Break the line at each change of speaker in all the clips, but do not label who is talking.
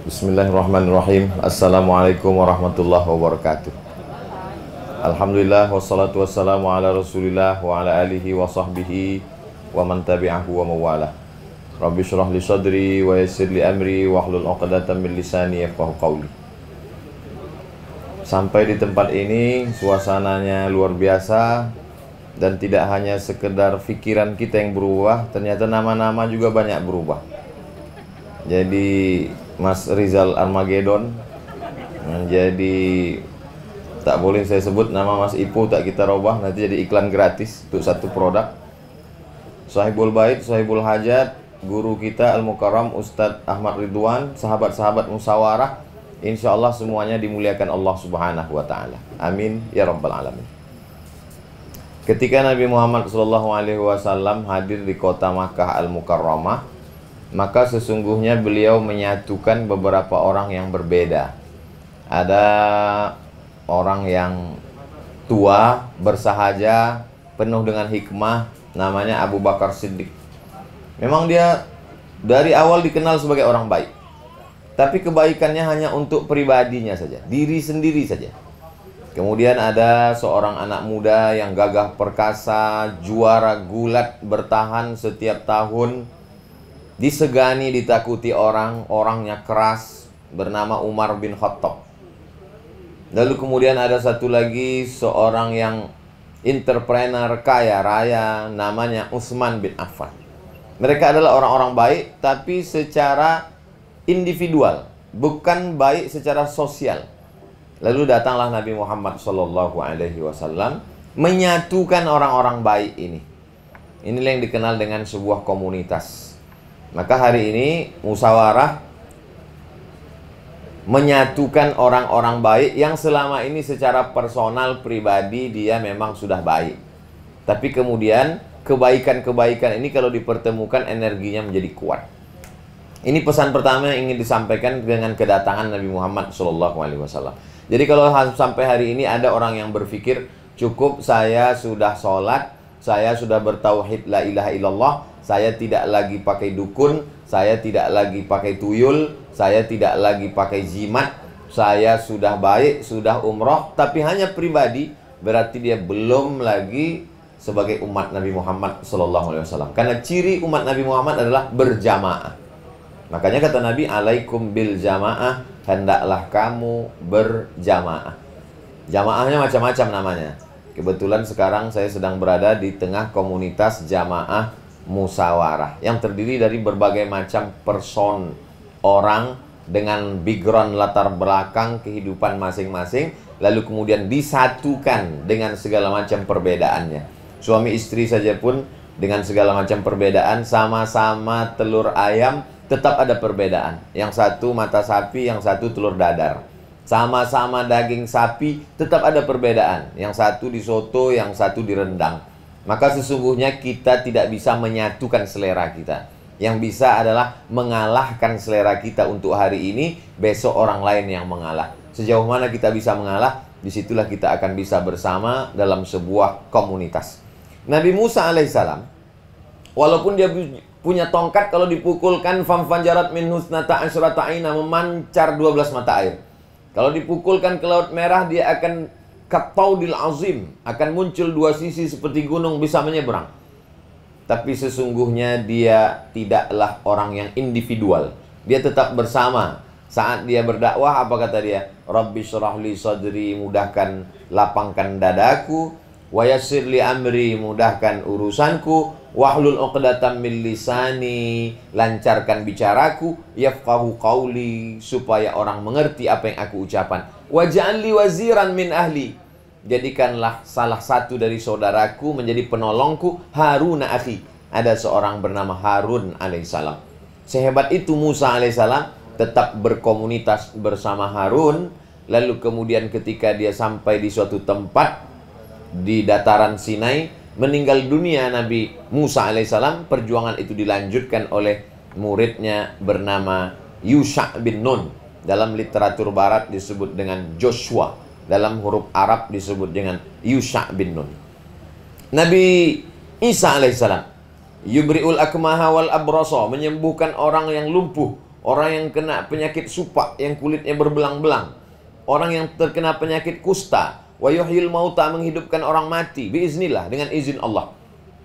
Bismillahirrahmanirrahim. Assalamualaikum warahmatullahi wabarakatuh. Alhamdulillah wassalatu wassalamu ala Rasulillah wa ala alihi wa sahbihi wa man tabi'ahu wa mawalah. Rabbi syrah li sadri wa yassir li amri wa hlul 'uqdatam min lisani yafqahu qawli. Sampai di tempat ini suasananya luar biasa dan tidak hanya sekedar pikiran kita yang berubah, ternyata nama-nama juga banyak berubah. Jadi Mas Rizal Armageddon menjadi, tak boleh saya sebut nama Mas Ipo, tak kita robah, nanti jadi iklan gratis untuk satu produk. Sahibul Bait, Sahibul Hajat, guru kita Al-Mukarram Ustadz Ahmad Ridwan, sahabat-sahabat musyawarah, insya Allah semuanya dimuliakan Allah Subhanahu wa Ta'ala. Amin ya Rabbal Alamin. Ketika Nabi Muhammad SAW hadir di kota Makkah Al-Mukarramah, maka sesungguhnya beliau menyatukan beberapa orang yang berbeda. Ada orang yang tua, bersahaja, penuh dengan hikmah, namanya Abu Bakar Siddiq. Memang dia dari awal dikenal sebagai orang baik, tapi kebaikannya hanya untuk pribadinya saja, diri sendiri saja. Kemudian ada seorang anak muda yang gagah perkasa, juara gulat, bertahan setiap tahun, disegani, ditakuti orang, orangnya keras, bernama Umar bin Khattab. Lalu kemudian ada satu lagi seorang yang entrepreneur kaya raya, namanya Utsman bin Affan. Mereka adalah orang-orang baik, tapi secara individual, bukan baik secara sosial. Lalu datanglah Nabi Muhammad SAW menyatukan orang-orang baik ini. Inilah yang dikenal dengan sebuah komunitas. Maka hari ini musyawarah menyatukan orang-orang baik yang selama ini secara personal pribadi dia memang sudah baik, tapi kemudian kebaikan-kebaikan ini kalau dipertemukan energinya menjadi kuat. Ini pesan pertama yang ingin disampaikan dengan kedatangan Nabi Muhammad SAW. Jadi kalau sampai hari ini ada orang yang berpikir cukup saya sudah sholat, saya sudah bertauhid la ilaha illallah, saya tidak lagi pakai dukun, saya tidak lagi pakai tuyul, saya tidak lagi pakai jimat, saya sudah baik, sudah umroh, tapi hanya pribadi, berarti dia belum lagi sebagai umat Nabi Muhammad SAW. Karena ciri umat Nabi Muhammad adalah berjamaah. Makanya kata Nabi, alaikum bil jamaah, hendaklah kamu berjamaah. Jamaahnya macam-macam namanya. Kebetulan sekarang saya sedang berada di tengah komunitas jamaah musyawarah yang terdiri dari berbagai macam person, orang dengan background latar belakang kehidupan masing-masing, lalu kemudian disatukan dengan segala macam perbedaannya. Suami istri saja pun dengan segala macam perbedaan, sama-sama telur ayam tetap ada perbedaan. Yang satu mata sapi, yang satu telur dadar. Sama-sama daging sapi tetap ada perbedaan. Yang satu disoto, yang satu direndang. Maka sesungguhnya kita tidak bisa menyatukan selera kita. Yang bisa adalah mengalahkan selera kita untuk hari ini, besok orang lain yang mengalah. Sejauh mana kita bisa mengalah, disitulah kita akan bisa bersama dalam sebuah komunitas. Nabi Musa alaihissalam, walaupun dia punya tongkat, kalau dipukulkan famfanjarat min husnata asyrata aina, memancar 12 mata air. Kalau dipukulkan ke Laut Merah, dia akan Kataudil azim, akan muncul dua sisi seperti gunung bisa menyeberang. Tapi sesungguhnya dia tidaklah orang yang individual. Dia tetap bersama. Saat dia berdakwah, apa kata dia? Rabbi syrah li sadri, mudahkan, lapangkan dadaku. Wa yassir li amri, mudahkan urusanku. Wahlul 'uqdatam min lisani, lancarkan bicaraku. Yafqahu qawli, supaya orang mengerti apa yang aku ucapkan. Waj'al li waziran min ahli, jadikanlah salah satu dari saudaraku menjadi penolongku, Harun akhi. Ada seorang bernama Harun alaihissalam. Sehebat itu Musa alaihissalam tetap berkomunitas bersama Harun. Lalu kemudian ketika dia sampai di suatu tempat di dataran Sinai, meninggal dunia Nabi Musa alaihissalam, perjuangan itu dilanjutkan oleh muridnya bernama Yusha bin Nun. Dalam literatur barat disebut dengan Joshua, dalam huruf Arab disebut dengan Yusha bin Nun. Nabi Isa alaihissalam, yubri'ul akmaha wal abrasa, menyembuhkan orang yang lumpuh, orang yang kena penyakit supak yang kulitnya berbelang-belang, orang yang terkena penyakit kusta, wa yuhyil mauta, menghidupkan orang mati biiznillah, dengan izin Allah.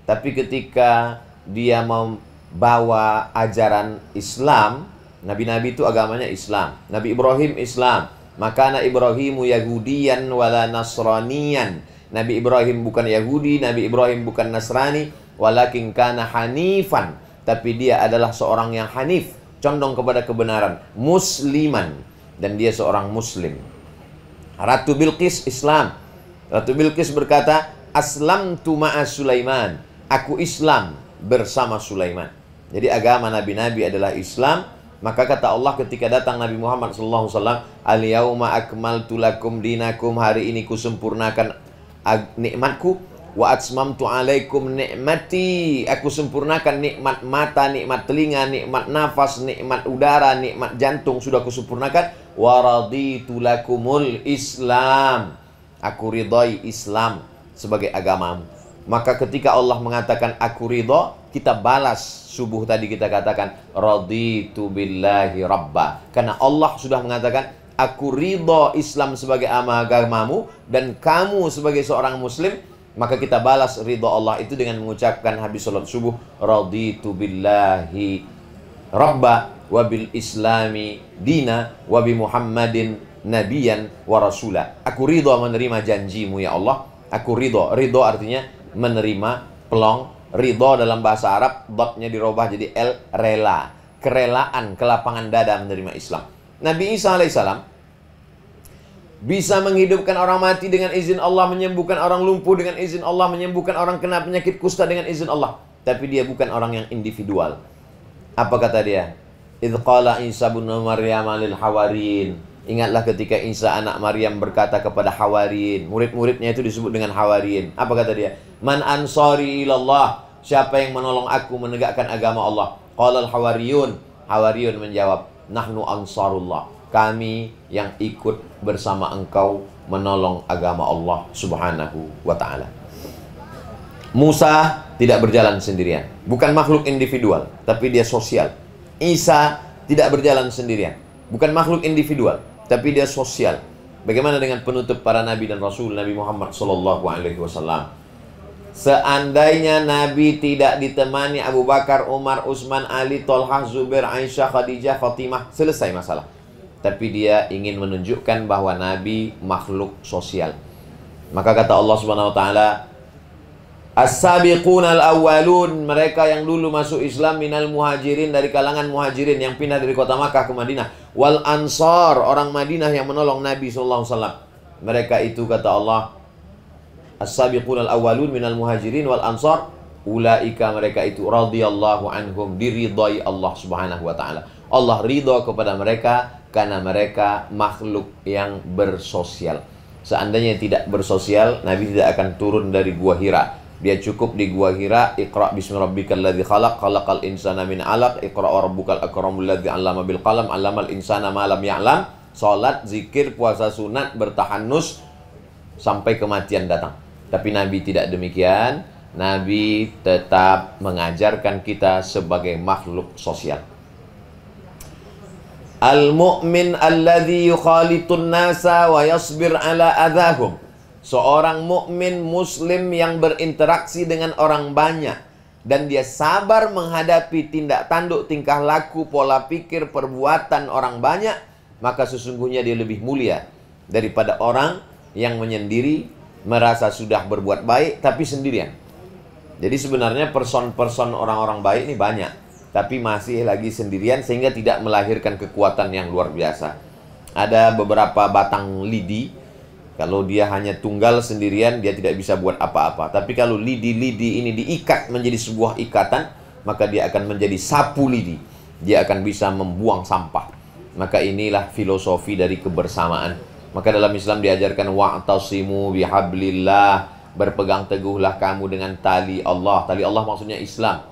Tapi ketika dia membawa ajaran Islam, nabi-nabi itu agamanya Islam. Nabi Ibrahim Islam, makana Ibrahimu Yahudiyan wala Nasraniyan. Nabi Ibrahim bukan Yahudi, Nabi Ibrahim bukan Nasrani, walakin kana hanifan, tapi dia adalah seorang yang hanif, condong kepada kebenaran, musliman, dan dia seorang muslim. Ratu Bilqis Islam. Ratu Bilqis berkata, aslamtu ma'a Sulaiman, aku Islam bersama Sulaiman. Jadi agama nabi-nabi adalah Islam. Maka kata Allah ketika datang Nabi Muhammad SAW, al-yauma akmaltu lakum dinakum, hari ini kusempurnakan nikmatku, wa atmamtu alaikum nikmati, aku sempurnakan nikmat mata, nikmat telinga, nikmat nafas, nikmat udara, nikmat jantung sudah kusempurnakan. Wa raditu lakumul Islam, aku ridhai Islam sebagai agamamu. Maka ketika Allah mengatakan aku ridho, kita balas subuh tadi kita katakan raditu billahi rabba, karena Allah sudah mengatakan aku ridho Islam sebagai agamamu dan kamu sebagai seorang muslim. Maka kita balas ridho Allah itu dengan mengucapkan habis salat subuh, raditu billahi rabba wa bil islami dina wa bi Muhammadin nabiyan wa rasula. Aku ridho menerima janjimu ya Allah. Aku ridho. Ridho artinya menerima, pelong. Ridho dalam bahasa Arab, dotnya dirubah jadi L, rela. Kerelaan, kelapangan dada menerima Islam. Nabi Isa alaihissalam bisa menghidupkan orang mati dengan izin Allah, menyembuhkan orang lumpuh dengan izin Allah, menyembuhkan orang kena penyakit kusta dengan izin Allah. Tapi dia bukan orang yang individual. Apa kata dia? Idz qala Isa bin Maryam lil hawariyin. Ingatlah ketika Isa anak Maryam berkata kepada hawariyin, murid-muridnya itu disebut dengan hawariyin. Apa kata dia? Man ansari ilallah, siapa yang menolong aku menegakkan agama Allah? Qala al hawariyun, hawariyun menjawab, nahnu ansarullah, kami yang ikut bersama engkau menolong agama Allah subhanahu wa ta'ala. Musa tidak berjalan sendirian, bukan makhluk individual, tapi dia sosial. Isa tidak berjalan sendirian, bukan makhluk individual, tapi dia sosial. Bagaimana dengan penutup para nabi dan rasul, Nabi Muhammad SAW? Seandainya Nabi tidak ditemani Abu Bakar, Umar, Utsman, Ali, Tolhah, Zubair, Aisyah, Khadijah, Fatimah, selesai masalah. Tapi dia ingin menunjukkan bahwa Nabi makhluk sosial. Maka kata Allah Subhanahu wa taala, as-sabiqunal awwalun, mereka yang dulu masuk Islam, minal muhajirin, dari kalangan muhajirin yang pindah dari kota Makkah ke Madinah, wal ansar, orang Madinah yang menolong Nabi SAW. Mereka itu kata Allah, as-sabiqunal awwalun minal muhajirin wal ansar, ulaika, mereka itu radhiyallahu anhum, diridhai Allah Subhanahu wa taala. Allah ridha kepada mereka karena mereka makhluk yang bersosial. Seandainya tidak bersosial, Nabi tidak akan turun dari Gua Hira. Dia cukup di Gua Hira, Iqra bismi rabbikal ladzi khalaq, khalaqal insana min 'alaq, Iqra wa rabbukal akramul ladzi 'allama bil qalam, 'allamal insana ma lam ya'lam. Salat, zikir, puasa sunat, bertahanus sampai kematian datang. Tapi Nabi tidak demikian. Nabi tetap mengajarkan kita sebagai makhluk sosial. Al-mu'min alladzi yukhalitun nasa wa yasbir ala adahum. Seorang mukmin muslim yang berinteraksi dengan orang banyak dan dia sabar menghadapi tindak tanduk, tingkah laku, pola pikir, perbuatan orang banyak, maka sesungguhnya dia lebih mulia daripada orang yang menyendiri, merasa sudah berbuat baik tapi sendirian. Jadi sebenarnya person-person orang-orang baik ini banyak, tapi masih lagi sendirian sehingga tidak melahirkan kekuatan yang luar biasa. Ada beberapa batang lidi, kalau dia hanya tunggal sendirian, dia tidak bisa buat apa-apa. Tapi kalau lidi-lidi ini diikat menjadi sebuah ikatan, maka dia akan menjadi sapu lidi. Dia akan bisa membuang sampah. Maka inilah filosofi dari kebersamaan. Maka dalam Islam diajarkan wa'tasimu bihablillah, berpegang teguhlah kamu dengan tali Allah. Tali Allah maksudnya Islam.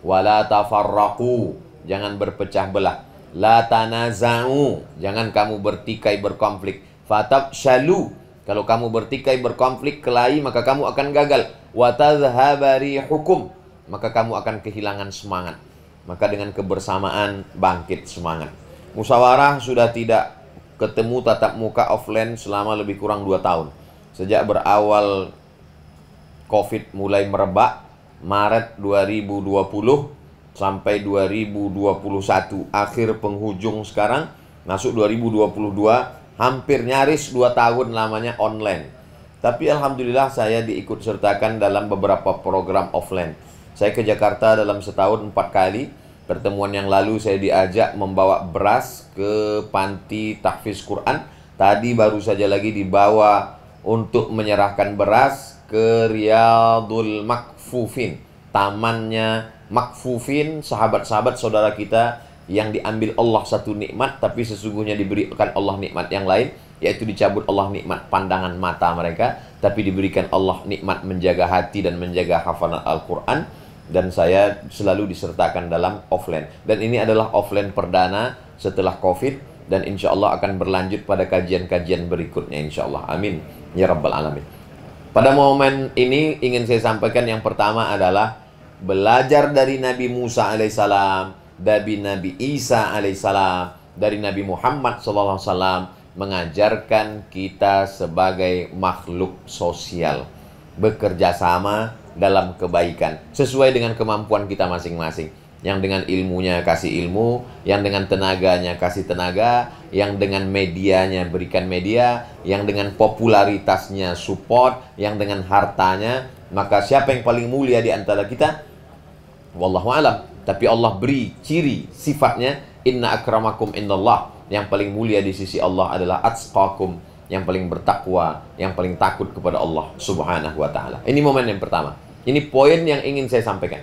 Wala tafarraqu, jangan berpecah belah. La tanaza'u, jangan kamu bertikai berkonflik. Fatabshalu, kalau kamu bertikai berkonflik kelahi, maka kamu akan gagal. Wa tadhhaba rihukum, maka kamu akan kehilangan semangat. maka dengan kebersamaan bangkit semangat. Musyawarah sudah tidak ketemu tatap muka offline selama lebih kurang 2 tahun. Sejak berawal COVID mulai merebak, Maret 2020 sampai 2021, akhir penghujung sekarang, masuk 2022, hampir nyaris 2 tahun lamanya online. Tapi alhamdulillah saya diikut sertakan dalam beberapa program offline. Saya ke Jakarta dalam setahun 4 kali. Pertemuan yang lalu saya diajak membawa beras ke panti tahfiz Quran. Tadi baru saja lagi dibawa untuk menyerahkan beras ke Riyadul Makfufin, tamannya Makfufin, sahabat-sahabat saudara kita yang diambil Allah satu nikmat, tapi sesungguhnya diberikan Allah nikmat yang lain, yaitu dicabut Allah nikmat pandangan mata mereka, tapi diberikan Allah nikmat menjaga hati dan menjaga hafalan Al-Quran. Dan saya selalu disertakan dalam offline. Dan ini adalah offline perdana setelah COVID, dan insya Allah akan berlanjut pada kajian-kajian berikutnya insya Allah. Amin ya rabbal alamin. Pada momen ini ingin saya sampaikan yang pertama adalah belajar dari Nabi Musa alaihissalam, dari Nabi Isa alaihissalam, dari Nabi Muhammad SAW, mengajarkan kita sebagai makhluk sosial, bekerja sama dalam kebaikan sesuai dengan kemampuan kita masing-masing. Yang dengan ilmunya kasih ilmu, yang dengan tenaganya kasih tenaga, yang dengan medianya berikan media, yang dengan popularitasnya support, yang dengan hartanya. Maka siapa yang paling mulia di antara kita? Wallahu alam. Tapi Allah beri ciri sifatnya, inna akramakum indallah. Yang paling mulia di sisi Allah adalah atqakum, yang paling bertakwa, yang paling takut kepada Allah Subhanahu wa ta'ala. Ini momen yang pertama. Ini poin yang ingin saya sampaikan.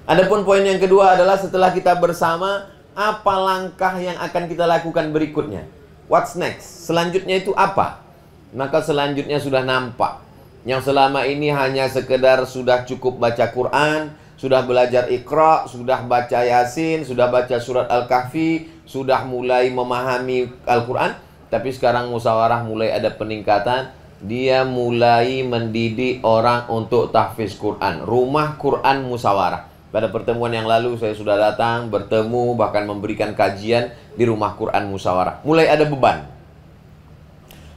Adapun poin yang kedua adalah setelah kita bersama, apa langkah yang akan kita lakukan berikutnya? What's next? Selanjutnya itu apa? Maka selanjutnya sudah nampak. Yang selama ini hanya sekedar sudah cukup baca Quran, sudah belajar Iqra, sudah baca Yasin, sudah baca surat Al-Kahfi, sudah mulai memahami Al-Quran. Tapi sekarang musyawarah mulai ada peningkatan. Dia mulai mendidik orang untuk tahfiz Quran. Rumah Quran musyawarah. Pada pertemuan yang lalu saya sudah datang, bertemu, bahkan memberikan kajian di rumah Quran musyawarah. Mulai ada beban.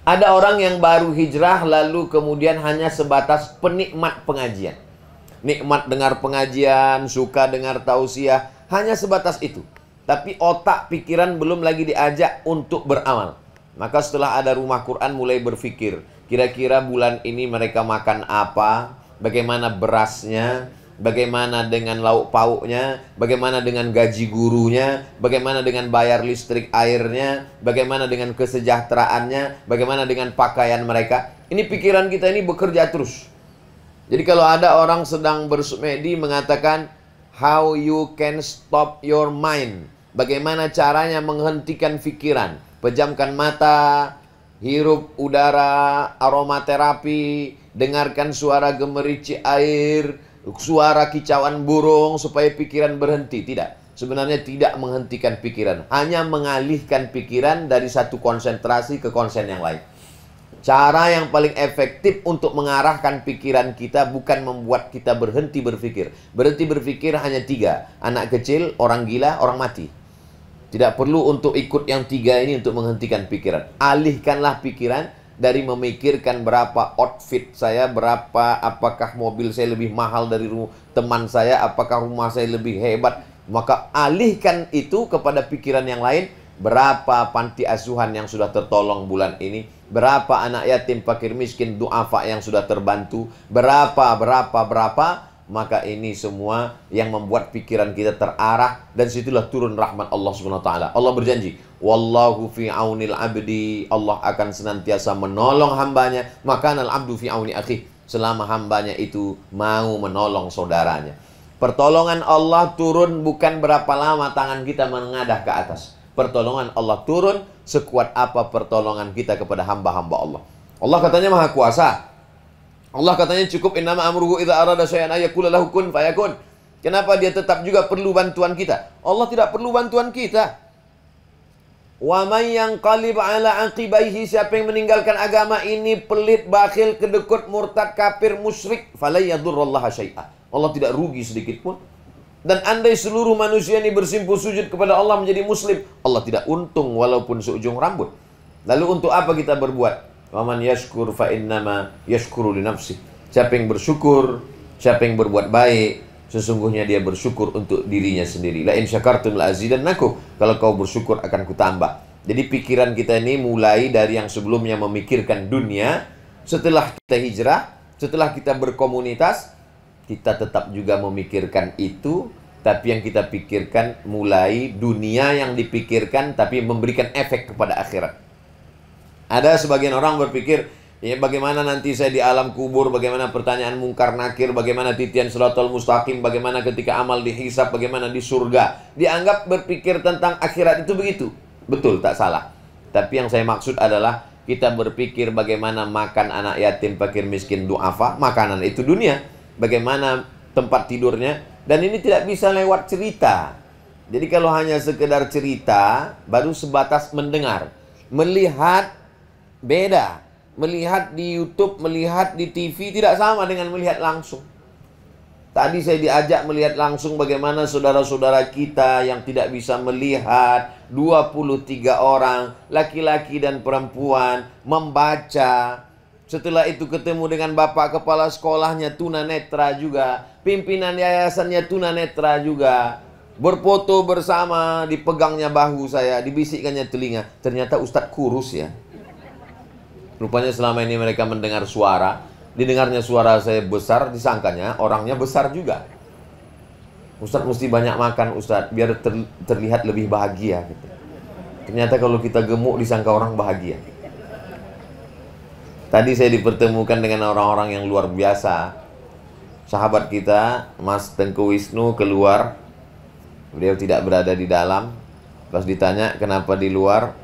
Ada orang yang baru hijrah lalu kemudian hanya sebatas penikmat pengajian. Nikmat dengar pengajian, suka dengar tausiah, hanya sebatas itu. Tapi otak, pikiran belum lagi diajak untuk beramal. Maka setelah ada rumah Quran mulai berpikir, kira-kira bulan ini mereka makan apa? Bagaimana berasnya? Bagaimana dengan lauk pauknya? Bagaimana dengan gaji gurunya? Bagaimana dengan bayar listrik airnya? Bagaimana dengan kesejahteraannya? Bagaimana dengan pakaian mereka? Ini pikiran kita ini bekerja terus. Jadi kalau ada orang sedang bersemedi mengatakan, how you can stop your mind? Bagaimana caranya menghentikan pikiran? Pejamkan mata, hirup udara, aromaterapi, dengarkan suara gemericik air, suara kicauan burung supaya pikiran berhenti. Tidak. Sebenarnya tidak menghentikan pikiran. Hanya mengalihkan pikiran dari satu konsentrasi ke konsen yang lain. Cara yang paling efektif untuk mengarahkan pikiran kita bukan membuat kita berhenti berpikir. Berhenti berpikir hanya 3. Anak kecil, orang gila, orang mati. Tidak perlu untuk ikut yang 3 ini untuk menghentikan pikiran. Alihkanlah pikiran dari memikirkan berapa outfit saya, apakah mobil saya lebih mahal dari teman saya, apakah rumah saya lebih hebat. Maka alihkan itu kepada pikiran yang lain. Berapa panti asuhan yang sudah tertolong bulan ini, berapa anak yatim, fakir miskin, duafa yang sudah terbantu, berapa. Maka ini semua yang membuat pikiran kita terarah, dan situlah turun rahmat Allah Subhanahu wa taala. Allah berjanji, wallahu fi aunil abdi, Allah akan senantiasa menolong hambanya, maka al abdu fi auni akhi, selama hambanya itu mau menolong saudaranya. Pertolongan Allah turun bukan berapa lama tangan kita menengadah ke atas. Pertolongan Allah turun sekuat apa pertolongan kita kepada hamba-hamba Allah. Allah katanya maha kuasa. Allah katanya cukup innama amruhu idza arada syai'an ayaqula lahu kun fayakun. Kenapa dia tetap juga perlu bantuan kita? Allah tidak perlu bantuan kita. Wa may yanqalib ala aqibaihi, siapa yang meninggalkan agama ini pelit, bakhil, kedekut, murtad, kafir, musyrik, fala yadurrullaha syai'a. Allah tidak rugi sedikit pun. Dan andai seluruh manusia ini bersimpuh sujud kepada Allah menjadi muslim, Allah tidak untung walaupun seujung rambut. Lalu untuk apa kita berbuat? Waman yashkur fa innama yashkuru li nafsih. Siapa yang bersyukur, siapa yang berbuat baik, sesungguhnya dia bersyukur untuk dirinya sendiri. La in syakartum la azidannakum. Kalau kau bersyukur akan kutambah. Jadi pikiran kita ini mulai dari yang sebelumnya memikirkan dunia, setelah kita hijrah, setelah kita berkomunitas, kita tetap juga memikirkan itu, tapi yang kita pikirkan mulai dunia yang dipikirkan, tapi memberikan efek kepada akhirat. Ada sebagian orang berpikir, ya bagaimana nanti saya di alam kubur, bagaimana pertanyaan mungkar nakir, bagaimana titian siratal mustaqim, bagaimana ketika amal dihisab, bagaimana di surga. Dianggap berpikir tentang akhirat itu begitu. Betul, tak salah. Tapi yang saya maksud adalah kita berpikir bagaimana makan anak yatim, fakir, miskin, du'afa. Makanan itu dunia. Bagaimana tempat tidurnya. Dan ini tidak bisa lewat cerita. Jadi kalau hanya sekedar cerita, baru sebatas mendengar. Melihat beda. Melihat di YouTube, melihat di TV tidak sama dengan melihat langsung. Tadi saya diajak melihat langsung bagaimana saudara-saudara kita yang tidak bisa melihat, 23 orang, laki-laki dan perempuan, membaca. Setelah itu ketemu dengan bapak kepala sekolahnya tunanetra juga, pimpinan yayasannya tunanetra juga. Berfoto bersama, dipegangnya bahu saya, dibisikkannya telinga. Ternyata Ustadz kurus ya. Rupanya selama ini mereka mendengar suara, didengarnya suara saya besar, disangkanya orangnya besar juga. Ustadz mesti banyak makan Ustadz, biar terlihat lebih bahagia gitu. Ternyata kalau kita gemuk disangka orang bahagia. Tadi saya dipertemukan dengan orang-orang yang luar biasa. Sahabat kita, Mas Tengku Wisnu keluar. Beliau tidak berada di dalam. Pas ditanya kenapa di luar,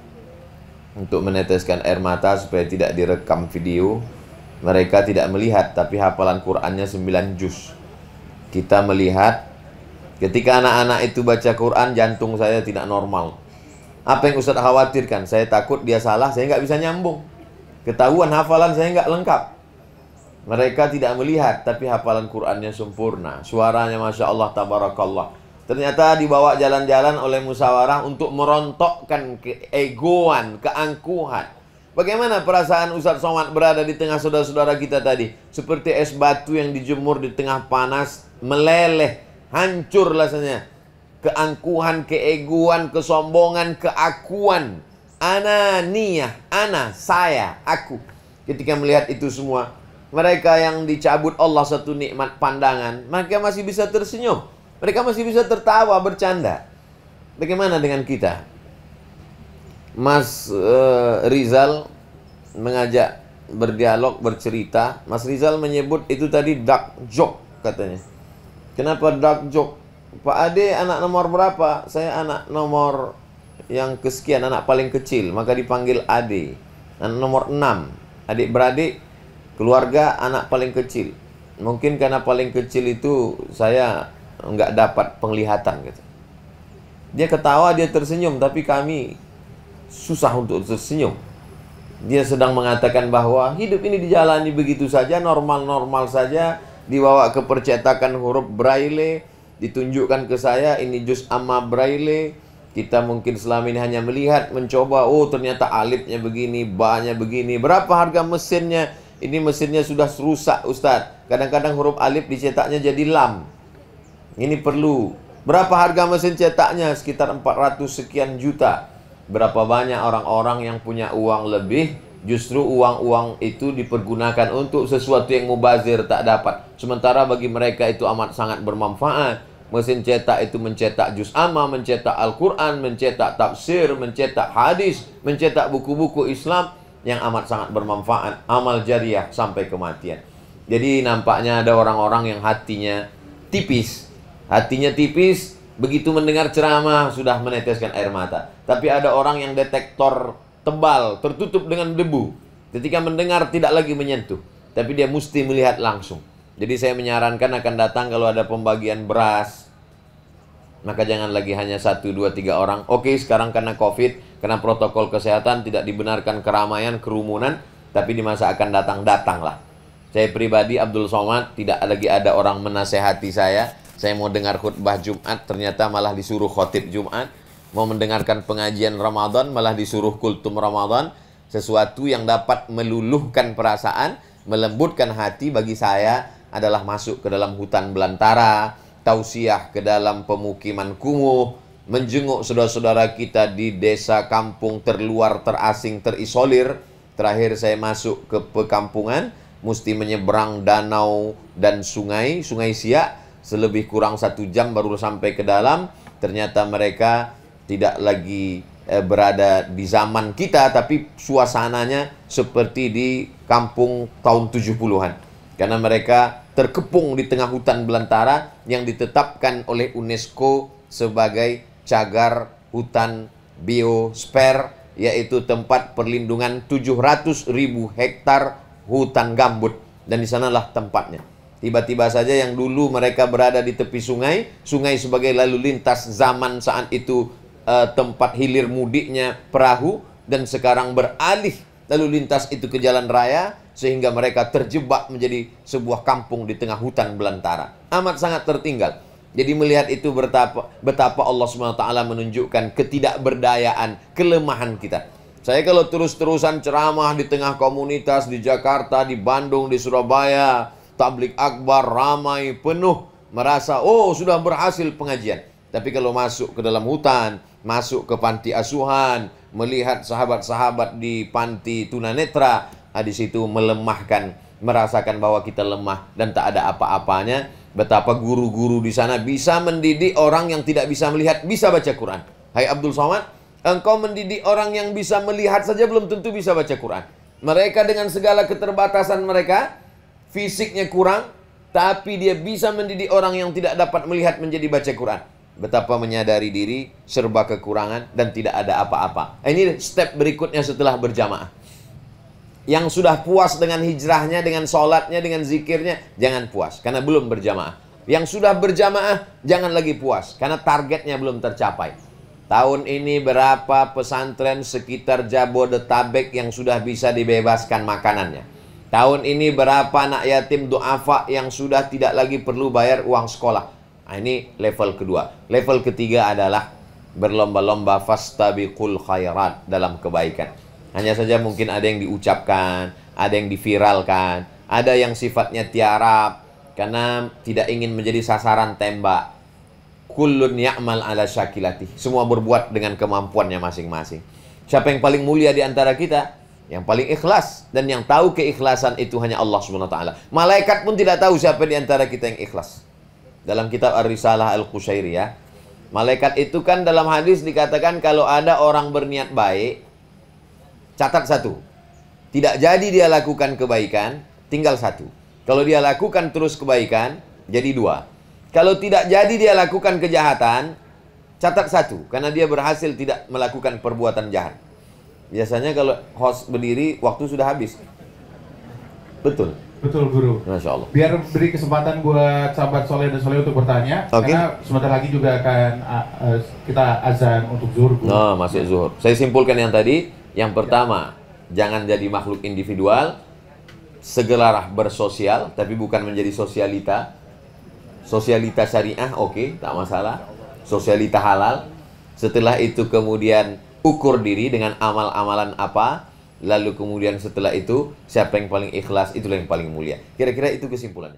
untuk meneteskan air mata supaya tidak direkam video. Mereka tidak melihat, tapi hafalan Qur'annya 9 juz. Kita melihat, ketika anak-anak itu baca Qur'an, jantung saya tidak normal. Apa yang Ustadz khawatirkan? Saya takut dia salah, saya nggak bisa nyambung. Ketahuan hafalan saya nggak lengkap. Mereka tidak melihat, tapi hafalan Qur'annya sempurna. Suaranya Masya Allah, Tabarakallah. Ternyata dibawa jalan-jalan oleh musyawarah untuk merontokkan keegoan, keangkuhan. Bagaimana perasaan Ustadz Somad berada di tengah saudara-saudara kita tadi? Seperti es batu yang dijemur di tengah panas, meleleh, hancur rasanya. Keangkuhan, keegoan, kesombongan, keakuan. Ananiyah, ana, saya, aku. Ketika melihat itu semua, mereka yang dicabut Allah satu nikmat pandangan, mereka masih bisa tersenyum. Mereka masih bisa tertawa, bercanda. Bagaimana dengan kita? Mas Rizal mengajak berdialog, bercerita. Mas Rizal menyebut itu tadi dark joke katanya. Kenapa dark joke? Pak Ade anak nomor berapa? Saya anak nomor yang kesekian, anak paling kecil, maka dipanggil Ade. Anak nomor 6. Adik-beradik, keluarga anak paling kecil. Mungkin karena paling kecil itu saya nggak dapat penglihatan gitu. Dia ketawa, dia tersenyum, tapi kami susah untuk tersenyum. Dia sedang mengatakan bahwa hidup ini dijalani begitu saja, normal-normal saja. Dibawa ke percetakan huruf Braille, ditunjukkan ke saya, ini juz amma Braille. Kita mungkin selama ini hanya melihat, mencoba, oh ternyata alifnya begini, ba-nya begini. Berapa harga mesinnya? Ini mesinnya sudah rusak Ustadz. Kadang-kadang huruf alif dicetaknya jadi lam. Ini perlu. Berapa harga mesin cetaknya? Sekitar 400 sekian juta. Berapa banyak orang-orang yang punya uang lebih, justru uang-uang itu dipergunakan untuk sesuatu yang mubazir, tak dapat. Sementara bagi mereka itu amat sangat bermanfaat. Mesin cetak itu mencetak juz amma, mencetak Al-Quran, mencetak tafsir, mencetak hadis, mencetak buku-buku Islam yang amat sangat bermanfaat. Amal jariah sampai kematian. Jadi nampaknya ada orang-orang yang hatinya tipis. Hatinya tipis, begitu mendengar ceramah sudah meneteskan air mata. Tapi ada orang yang detektor tebal, tertutup dengan debu. Ketika mendengar tidak lagi menyentuh, tapi dia mesti melihat langsung. Jadi saya menyarankan akan datang kalau ada pembagian beras, maka jangan lagi hanya 1, 2, 3 orang. Oke, sekarang karena COVID, karena protokol kesehatan tidak dibenarkan keramaian, kerumunan, tapi di masa akan datang, datanglah. Saya pribadi Abdul Somad, tidak lagi ada orang menasehati saya. Saya mau dengar khutbah Jumat, ternyata malah disuruh khotib Jumat. Mau mendengarkan pengajian Ramadan, malah disuruh kultum Ramadan. Sesuatu yang dapat meluluhkan perasaan, melembutkan hati bagi saya adalah masuk ke dalam hutan belantara, tausiah ke dalam pemukiman kumuh, menjenguk saudara-saudara kita di desa kampung terluar, terasing, terisolir. Terakhir saya masuk ke perkampungan, mesti menyeberang danau dan sungai Siak. Selebih kurang 1 jam baru sampai ke dalam. Ternyata mereka tidak lagi berada di zaman kita, tapi suasananya seperti di kampung tahun 70-an. Karena mereka terkepung di tengah hutan belantara yang ditetapkan oleh UNESCO sebagai cagar hutan biosfer, yaitu tempat perlindungan 700.000 hektar hutan gambut. Dan di sanalah tempatnya. Tiba-tiba saja yang dulu mereka berada di tepi sungai, sungai sebagai lalu lintas zaman saat itu, tempat hilir mudiknya perahu, dan sekarang beralih lalu lintas itu ke jalan raya, sehingga mereka terjebak menjadi sebuah kampung di tengah hutan belantara. Amat sangat tertinggal. Jadi melihat itu betapa Allah SWT menunjukkan ketidakberdayaan, kelemahan kita. Saya kalau terus-terusan ceramah di tengah komunitas di Jakarta, di Bandung, di Surabaya, tablik akbar, ramai, penuh, merasa, oh sudah berhasil pengajian. Tapi kalau masuk ke dalam hutan, masuk ke panti asuhan, melihat sahabat-sahabat di panti tunanetra, di situ melemahkan, merasakan bahwa kita lemah dan tak ada apa-apanya. Betapa guru-guru di sana bisa mendidik orang yang tidak bisa melihat, bisa baca Quran. Hai Abdul Somad, engkau mendidik orang yang bisa melihat saja belum tentu bisa baca Quran. Mereka dengan segala keterbatasan mereka, fisiknya kurang, tapi dia bisa mendidik orang yang tidak dapat melihat menjadi baca Quran. Betapa menyadari diri, serba kekurangan, dan tidak ada apa-apa. Ini step berikutnya setelah berjamaah. Yang sudah puas dengan hijrahnya, dengan sholatnya, dengan zikirnya, jangan puas, karena belum berjamaah. Yang sudah berjamaah, jangan lagi puas, karena targetnya belum tercapai. Tahun ini berapa pesantren sekitar Jabodetabek yang sudah bisa dibebaskan makanannya? Tahun ini berapa anak yatim du'afa yang sudah tidak lagi perlu bayar uang sekolah? Nah, ini level kedua. Level ketiga adalah berlomba-lomba fastabiqul khairat, dalam kebaikan. Hanya saja mungkin ada yang diucapkan, ada yang diviralkan, ada yang sifatnya tiarap, karena tidak ingin menjadi sasaran tembak. Kullun ya'mal ala syakilati. Semua berbuat dengan kemampuannya masing-masing. Siapa yang paling mulia di antara kita? Yang paling ikhlas. Dan yang tahu keikhlasan itu hanya Allah SWT. Malaikat pun tidak tahu siapa di antara kita yang ikhlas. Dalam kitab Ar-Risalah Al-Qushairiyah, malaikat itu kan dalam hadis dikatakan kalau ada orang berniat baik, catat 1. Tidak jadi dia lakukan kebaikan, tinggal 1. Kalau dia lakukan terus kebaikan, jadi 2. Kalau tidak jadi dia lakukan kejahatan, catat 1. Karena dia berhasil tidak melakukan perbuatan jahat. Biasanya kalau host berdiri, waktu sudah habis. Betul?
Betul, Guru.
Masya Allah.
Biar beri kesempatan buat sahabat soleh dan soleh untuk bertanya. Karena sebentar lagi juga akan kita azan untuk zuhur, Guru.
Nah, masuk zuhur. Saya simpulkan yang tadi. Yang pertama, jangan jadi makhluk individual. Segeralah bersosial, tapi bukan menjadi sosialita. Sosialita syariah, oke, tak masalah. Sosialita halal. Setelah itu kemudian ukur diri dengan amal-amalan apa. Lalu kemudian setelah itu, siapa yang paling ikhlas, itulah yang paling mulia. Kira-kira itu kesimpulannya.